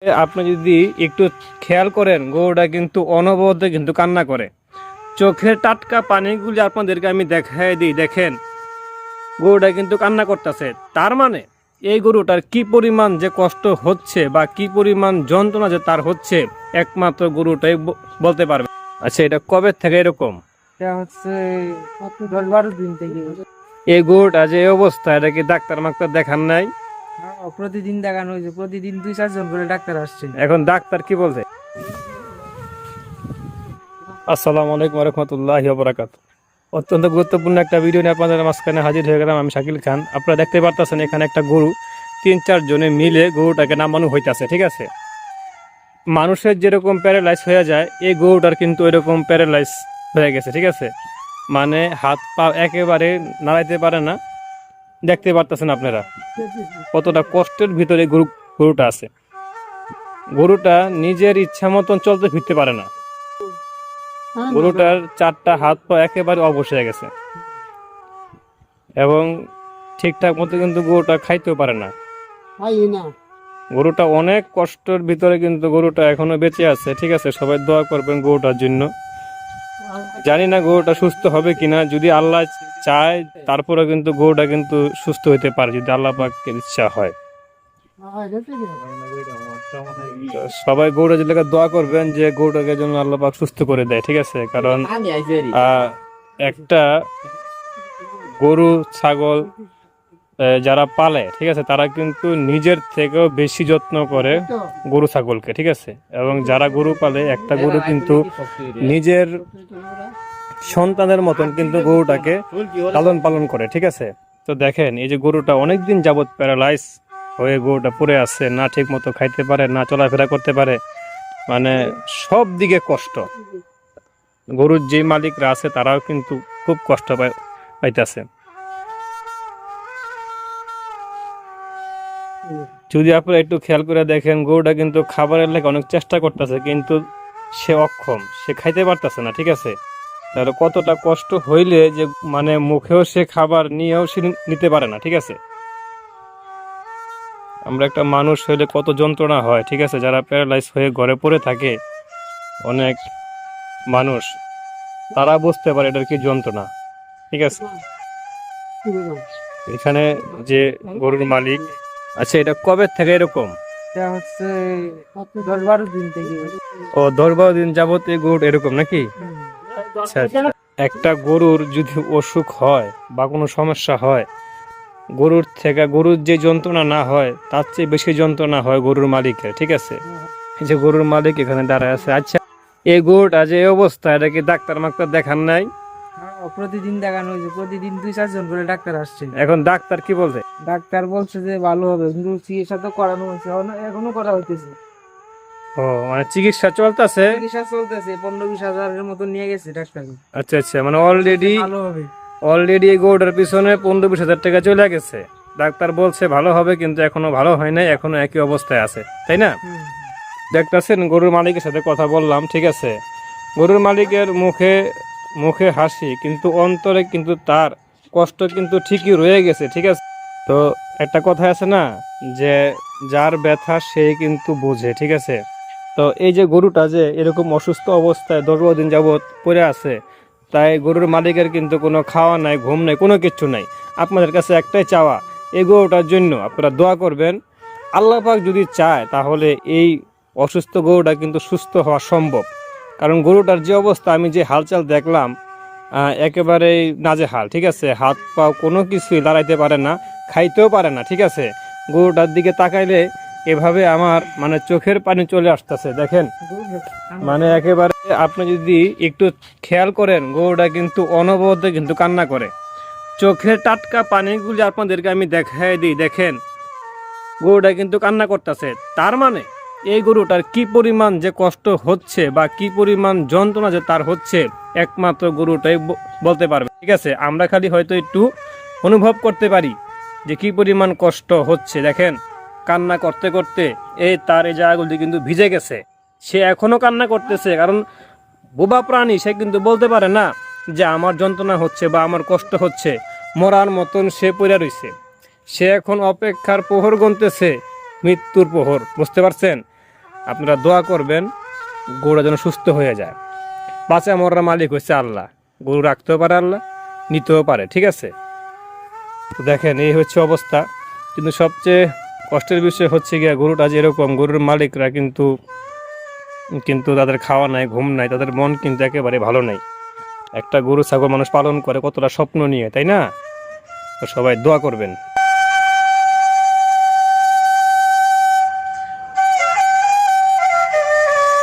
আপনি যদি একটু খেয়াল করেন, গরুটা কিন্তু অনবরত কিন্তু কান্না করে। চোখের টাটকা পানিগুলি আপনাদেরকে আমি দেখাই দিই, দেখেন গরুটা কিন্তু কান্না করতেছে। তার মানে এই গরুটার কি পরিমাণ যে কষ্ট হচ্ছে বা কি পরিমাণ যন্ত্রণা যে তার হচ্ছে, একমাত্র গরুটাই বলতে পারবে। আচ্ছা, এটা কবে থেকে এরকম? এটা হচ্ছে 10-12 দিন থেকে। এই গরুটা যে এই অবস্থা, এটা কি ডাক্তার মাক্তার দেখান নাই? প্রতিদিন দেখানো হয়েছে, প্রতিদিন 2-4 জন করে ডাক্তার আসছে। এখন ডাক্তার কি বলছে? আসসালামু আলাইকুম রহমতুল্লাহি ওয়া বারাকাতুহু। অত্যন্ত গুরুত্বপূর্ণ একটা ভিডিও নিয়ে আপনাদের মাঝখানে হাজির হয়ে গেলাম। আমি শাকিল খান। আপনারা দেখতে পারতেছেন এখানে একটা গরু 3-4 জনে মিলে গরুটাকে নামানো হইতাছে, ঠিক আছে? মানুষের যেরকম প্যারালাইজ হয়ে যায়, এই গরুটার কিন্তু এরকম প্যারালাইজ হয়ে গেছে, ঠিক আছে? মানে হাত পা একেবারে নাড়াইতে পারে না। দেখতে পারতেছেন আপনারা কতটা কষ্টের ভিতরে গরুটা আছে। গরুটা নিজের ইচ্ছা মতন চলতে ফিরতে পারে না। গরুটার 4টা হাত পা একেবারে অবশ হয়ে গেছে এবং ঠিকঠাক মতো কিন্তু গরুটা খাইতেও পারে না। গরুটা অনেক কষ্টের ভিতরে কিন্তু গরুটা এখনো বেঁচে আছে, ঠিক আছে? সবাই দোয়া করবেন গরুটার জন্য। জানি না গরুটা সুস্থ হবে কিনা, যদি আল্লাহ চায় তারপরে কিন্তু গরুটা কিন্তু সুস্থ হতে পারে, যদি আল্লাহ পাকের ইচ্ছা হয়। সবাই গরুটা যে দোয়া করবেন যে গরুটাকে যেন আল্লাহ পাক সুস্থ করে দেয়, ঠিক আছে? কারণ একটা গরু ছাগল যারা পালে, ঠিক আছে, তারা কিন্তু নিজের থেকেও বেশি যত্ন করে গরু ছাগলকে, ঠিক আছে? এবং যারা গরু পালে, একটা গরু কিন্তু নিজের সন্তানের মতন কিন্তু গরুটাকে লালন পালন করে, ঠিক আছে? তো দেখেন এই যে গরুটা অনেকদিন যাবৎ প্যারালাইজ হয়ে গরুটা পড়ে আছে, না ঠিক মতো খাইতে পারে, না চলাফেরা করতে পারে, মানে সব দিকে কষ্ট। গরুর যে মালিকরা আছে তারাও কিন্তু খুব কষ্ট পাইতেছে। যদি আপনারা একটু খেয়াল করে দেখেন, গরুটা কিন্তু খাবারের লেগে অনেক চেষ্টা করতেছে, কিন্তু সে অক্ষম, সে খাইতে পারতেছে না, ঠিক আছে? তাহলে কতটা কষ্ট হইলে যে মানে মুখেও সে খাবার নিয়েও সে নিতে পারে না, ঠিক আছে? আমরা একটা মানুষ হইলে কত যন্ত্রণা হয়, ঠিক আছে? যারা প্যারালাইজ হয়ে ঘরে পড়ে থাকে, অনেক মানুষ, তারা বুঝতে পারে এটার কি যন্ত্রণা, ঠিক আছে? এখানে যে গরুর মালিক, আচ্ছা, এটা কবে থেকে এরকম? এটা হচ্ছে 10-12 দিন থেকে। ও, 10-12 দিন যাবত এই গরু এরকম নাকি? আচ্ছা, একটা গরুর যদি অসুখ হয় বা কোনো সমস্যা হয়, গরুর যে যন্ত্রণা না হয় তার চেয়ে বেশি যন্ত্রণা হয় গরুর মালিকের, ঠিক আছে? এই যে গরুর মালিক এখানে দাঁড়ায় আছে। আচ্ছা, এই গরুটা যে এই অবস্থা, এটা কি ডাক্তার মাক্তার দেখান নাই? প্রতিদিন দেখানো হয়েছে, প্রতিদিন 2-4 জন করে ডাক্তার আসছে। এখন ডাক্তার কি বলছে? ডাক্তার বলছে যে ভালো হবে, কিন্তু চিকিৎসা তো করানো হয়েছে, এখনো করা হইতেছে। ও, মানে চিকিৎসা চলতেছে? চিকিৎসা চলতেছে, 15-20 হাজারের মতো নিয়ে গেছে ডাক্তার। আচ্ছা আচ্ছা, মানে অলরেডি ভালো হবে। এই গরুটার পিছনে 15-20 হাজার টাকা চলে গেছে। ডাক্তার বলছে ভালো হবে, কিন্তু এখনো ভালো হয় নাই, এখনো একই অবস্থায় আছে, তাই না? দেখতেছেন গরুর মালিকের সাথে কথা বললাম, ঠিক আছে? গরুর মালিকের মুখে মুখে হাসি, কিন্তু অন্তরে কিন্তু তার কষ্ট কিন্তু ঠিকই রয়ে গেছে, ঠিক আছে? তো একটা কথা আছে না, যে যার ব্যথা সে কিন্তু বোঝে, ঠিক আছে? তো এই যে গরুটা যে এরকম অসুস্থ অবস্থায় 10-12 দিন যাবৎ পড়ে আছে, তাই গরুর মালিকের কিন্তু কোনো খাওয়া নাই, ঘুম নাই, কোনো কিছু নাই। আপনাদের কাছে একটাই চাওয়া, এই গরুটার জন্য আপনারা দোয়া করবেন। আল্লাহ পাক যদি চায় তাহলে এই অসুস্থ গরুটা কিন্তু সুস্থ হওয়া সম্ভব। কারণ গরুটার যে অবস্থা, আমি যে হালচাল দেখলাম, একেবারেই নাজেহাল, ঠিক আছে? হাত পা কোনো কিছুই দাঁড়াইতে পারে না, খাইতেও পারে না, ঠিক আছে? গরুটার দিকে তাকাইলে এভাবে আমার মানে চোখের পানি চলে আসতেছে, দেখেন। মানে একেবারে আপনি যদি একটু খেয়াল করেন, গরুটা কিন্তু অনবরত কিন্তু কান্না করে। চোখের টাটকা পানিগুলি আপনাদেরকে আমি দেখাই দিই, দেখেন গরুটা কিন্তু কান্না করতেছে। তার মানে এই গরুটার কি পরিমাণ যে কষ্ট হচ্ছে বা কি পরিমাণ যন্ত্রণা যে তার হচ্ছে, একমাত্র গরুটাই বলতে পারবে, ঠিক আছে? আমরা খালি হয়তো একটু অনুভব করতে পারি যে কি পরিমাণ কষ্ট হচ্ছে। দেখেন কান্না করতে করতে তার এই জায়গাগুলি কিন্তু ভিজে গেছে। সে এখনো কান্না করতেছে, কারণ বোবা প্রাণী, সে কিন্তু বলতে পারে না যে আমার যন্ত্রণা হচ্ছে বা আমার কষ্ট হচ্ছে। মরার মতন সে পড়ে রইছে। সে এখন অপেক্ষার প্রহর গুনতেছে, মৃত্যুর প্রহর, বুঝতে পারছেন? আপনারা দোয়া করবেন গরুটা যেন সুস্থ হয়ে যায়। বাঁচা মরার মালিক হচ্ছে আল্লাহ, গরু রাখতেও পারে আল্লাহ, নিতেও পারে, ঠিক আছে। তো দেখেন এই হচ্ছে অবস্থা। কিন্তু সবচেয়ে কষ্টের বিষয় হচ্ছে গিয়া গরুটা যেরকম, গরুর মালিকরা কিন্তু কিন্তু তাদের খাওয়া নাই, ঘুম নাই, তাদের মন কিন্তু একেবারে ভালো নাই। একটা গরু ছাগল মানুষ পালন করে কতটা স্বপ্ন নিয়ে, তাই না? তো সবাই দোয়া করবেন।